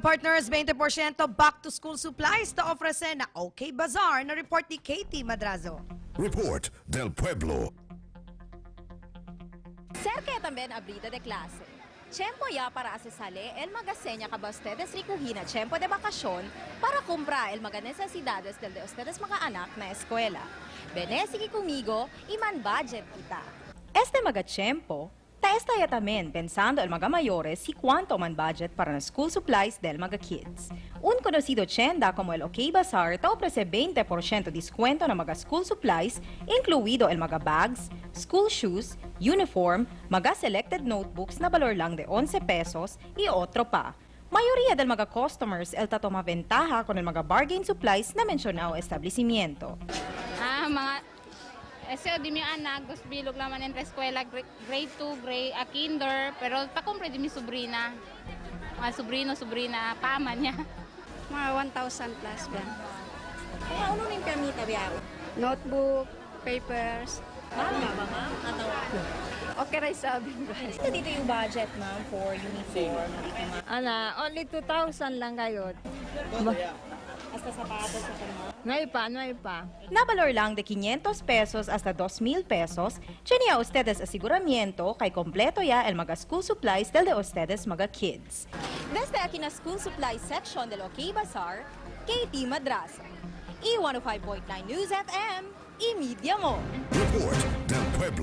Partners, 20% back to school supplies na ofrece na OK Bazaar na report ni Katie Madrazo. Report del Pueblo. Cerca también abrida de clase. Tiempo ya para accesarle el magaseña que ustedes recogido tiempo de vacación para comprar el mga necesidades del de ustedes mga anak na escuela. Vene, sige conmigo y man budget kita. Este mga tiempo, está ya también pensando el mga mayores si cuánto man budget para los school supplies del mga kids. Un conocido tienda como el OK Bazaar te ofrece 20% descuento na mga school supplies, incluido el mga bags, school shoes, uniform, mga selected notebooks na valor lang de 11 pesos y otro pa. Mayoría del mga customers el tatoma ventaja con el mga bargain supplies na mencionado establecimiento. Ese di mi anak, gusto bilog naman ng eskwela, grade 2, kinder, pero pakumpre di mi sobrina. Mga sobrina, pama niya. Mga 1,000 plus ba? Ano nang permita biya? Notebook, papers. Mahal ba, ma'am? Okay rin sabi ba? Ito dito yung budget, ma'am, for uniform. Only 2,000 lang ngayon. Hasta sapatos sa kanya. No hay pa. Nabalor lang de 500 pesos hasta 2,000 pesos, tenía ustedes aseguramiento kay kompleto ya el mga school supplies del de ustedes mga kids. Desde aquí na school supplies section del OK Bazaar, Katie Madrazo. E105.9 News FM, i-media mo. Report